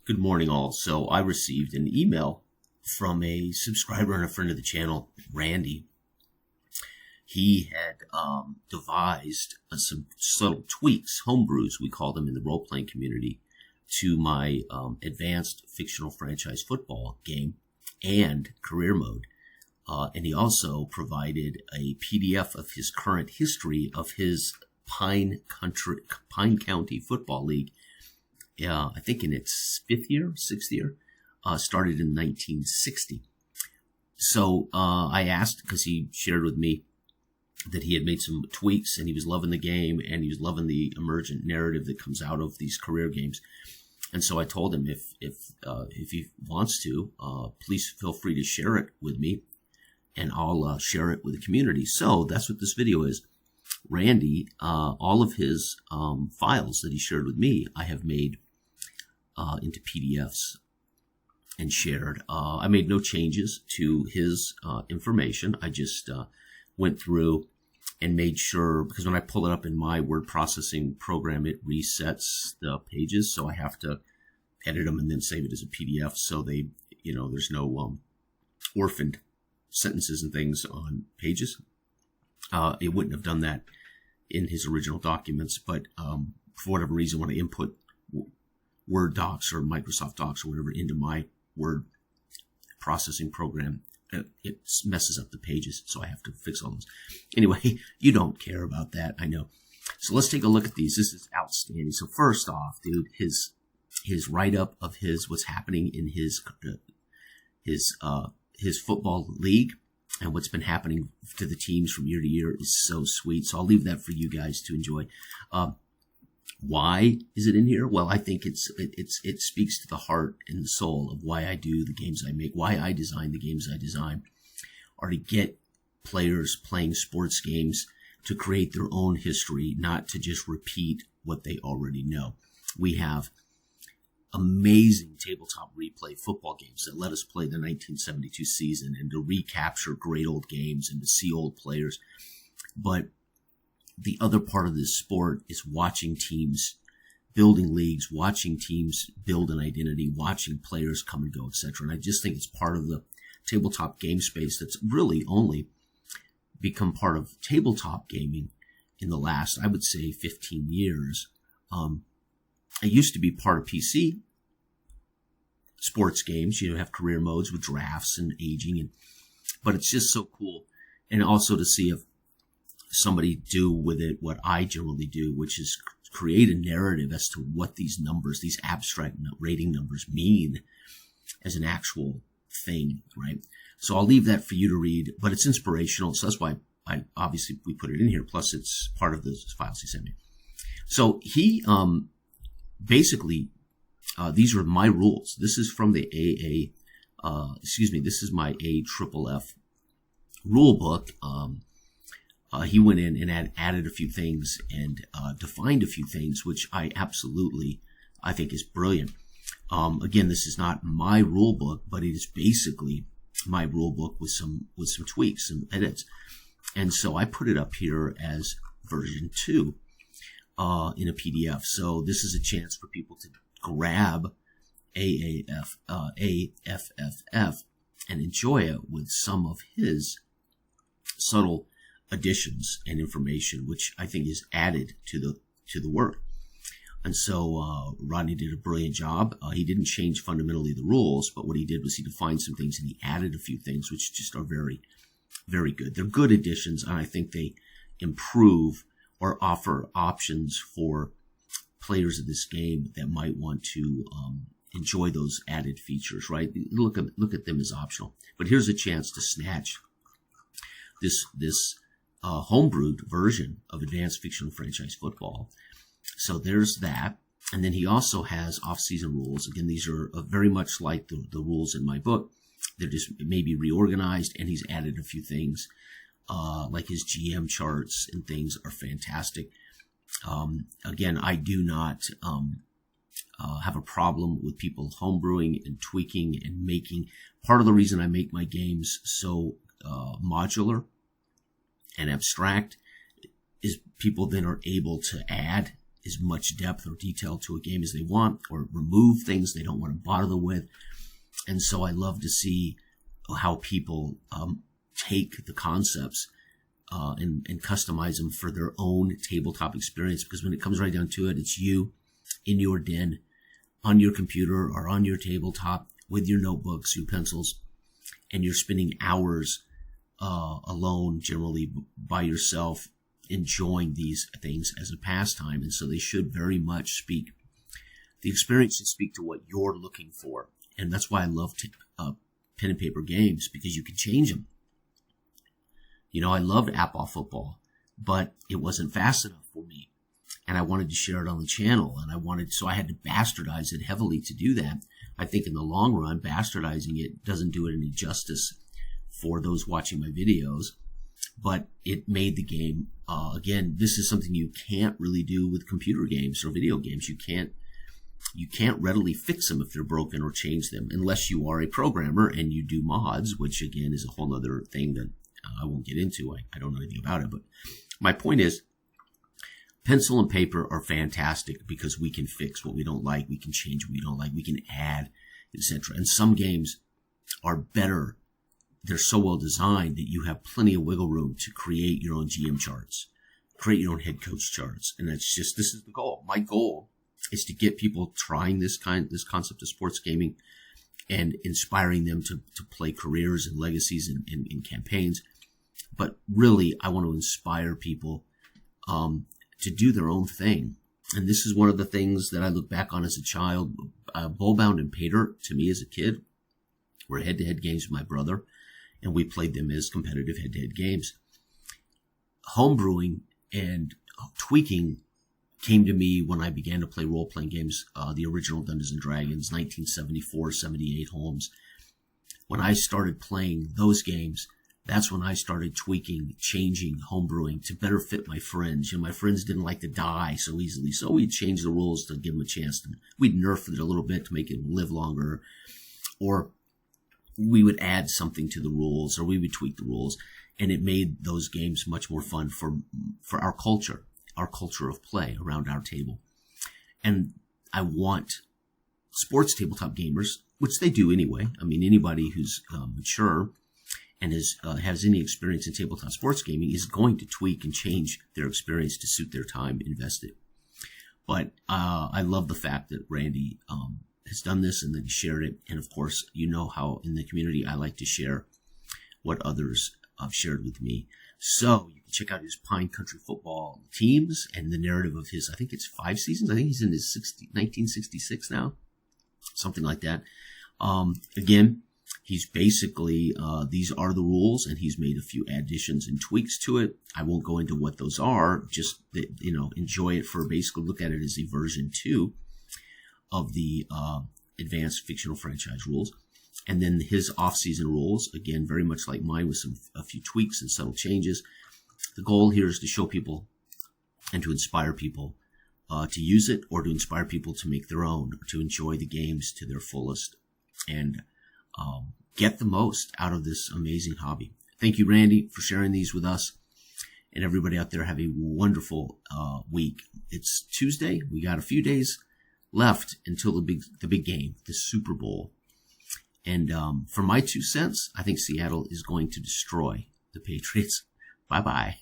Good morning, all. So I received an email from a subscriber and a friend of the channel, Randy. He had devised some subtle tweaks, homebrews, we call them in the role-playing community, to my advanced fictional franchise football game and career mode. And he also provided a PDF of his current history of his Pine County Football League. I think in its sixth year, started in 1960. So I asked, because he shared with me that he had made some tweaks and he was loving the game and he was loving the emergent narrative that comes out of these career games. And so I told him if he wants to, please feel free to share it with me, and I'll share it with the community. So that's what this video is. Randy, all of his files that he shared with me, I have made into PDFs and shared. I made no changes to his information. I just went through and made sure, because when I pull it up in my word processing program, it resets the pages, so I have to edit them and then save it as a PDF, so they, there's no orphaned sentences and things on pages. It wouldn't have done that in his original documents, but for whatever reason, when I input Word docs or Microsoft Docs or whatever into my word processing program, it messes up the pages, so I have to fix all those. Anyway, you don't care about that, I know. So let's take a look at these. This is outstanding. So first off, dude, his write-up of what's happening in his football league and what's been happening to the teams from year to year is so sweet. So I'll leave that for you guys to enjoy. Why is it in here? Well, I think it speaks to the heart and the soul of why I do the games I make, why I design the games I design, are to get players playing sports games to create their own history, not to just repeat what they already know. We have amazing tabletop replay football games that let us play the 1972 season and to recapture great old games and to see old players. But the other part of this sport is watching teams building leagues, watching teams build an identity, watching players come and go, etc. And I just think it's part of the tabletop game space that's really only become part of tabletop gaming in the last, I would say, 15 years. It used to be part of PC sports games. You have career modes with drafts and aging, but it's just so cool. And also to see if somebody do with it what I generally do, which is create a narrative as to what these numbers, these abstract rating numbers mean as an actual thing, right? So I'll leave that for you to read, but it's inspirational. So that's why we put it in here. Plus it's part of the files he sent me. So he, basically, these are my rules. This is from the this is my AFFF rule book. He went in and added a few things and defined a few things, which I think is brilliant. Again, this is not my rule book, but it is basically my rule book with some tweaks, some edits. And so I put it up here as version 2 in a PDF. So this is a chance for people to grab AFFF and enjoy it with some of his subtle additions and information, which I think is added to the work. And so Rodney did a brilliant job. He didn't change fundamentally the rules, but what he did was he defined some things and he added a few things which just are very, very good. They're good additions, and I think they improve or offer options for players of this game that might want to enjoy those added features, right? Look at them as optional. But here's a chance to snatch this homebrewed version of Advanced Fictional Franchise Football. So there's that. And then he also has off-season rules. Again, these are very much like the rules in my book. They're just maybe reorganized, and he's added a few things. Like his GM charts and things are fantastic. Again, I do not have a problem with people homebrewing and tweaking and making. Part of the reason I make my games so modular and abstract is people then are able to add as much depth or detail to a game as they want, or remove things they don't want to bother with. And so I love to see how people take the concepts and customize them for their own tabletop experience. Because when it comes right down to it, it's you in your den, on your computer or on your tabletop with your notebooks, your pencils, and you're spending hours alone, generally by yourself, enjoying these things as a pastime. And so they should very much speak. The experience should speak to what you're looking for. And that's why I love pen and paper games, because you can change them. You know, I loved AFFF football, but it wasn't fast enough for me. And I wanted to share it on the channel, and so I had to bastardize it heavily to do that. I think in the long run, bastardizing it doesn't do it any justice for those watching my videos, but it made the game, again, this is something you can't really do with computer games or video games. You can't readily fix them if they're broken or change them unless you are a programmer and you do mods, which again is a whole other thing that I won't get into. I don't know anything about it, but my point is, pencil and paper are fantastic because we can fix what we don't like, we can change what we don't like, we can add, etc. And some games are better. They're so well designed that you have plenty of wiggle room to create your own GM charts, create your own head coach charts. And this is the goal. My goal is to get people trying this concept of sports gaming and inspiring them to play careers and legacies and campaigns. But really, I want to inspire people to do their own thing. And this is one of the things that I look back on as a child. Bullbound and Pater, to me as a kid, were head-to-head games with my brother, and we played them as competitive head-to-head games. Homebrewing and tweaking came to me when I began to play role-playing games, the original Dungeons & Dragons, 1974, 78 Holmes. When I started playing those games, that's when I started tweaking, changing homebrewing to better fit my friends. You know, my friends didn't like to die so easily, so we'd change the rules to give them a chance. We'd nerf it a little bit to make it live longer, or we would add something to the rules, or we would tweak the rules, and it made those games much more fun for our culture of play around our table. And I want sports tabletop gamers, which they do anyway. I mean, anybody who's mature and has any experience in tabletop sports gaming is going to tweak and change their experience to suit their time invested. But I love the fact that Randy has done this and that he shared it. And of course, you know how in the community I like to share what others have shared with me. So you can check out his Pine Country Football teams and the narrative of his, I think it's 5 seasons. I think he's in his 1966 now, something like that. Again, he's basically, these are the rules, and he's made a few additions and tweaks to it. I won't go into what those are, just, enjoy it for basically look at it as a version 2 of the advanced fictional franchise rules. And then his off-season rules, again, very much like mine with a few tweaks and subtle changes. The goal here is to show people and to inspire people to use it, or to inspire people to make their own, or to enjoy the games to their fullest, and get the most out of this amazing hobby. Thank you, Randy, for sharing these with us. And everybody out there, have a wonderful week. It's Tuesday. We got a few days left until the big game, the Super Bowl. And for my 2 cents, I think Seattle is going to destroy the Patriots. Bye-bye.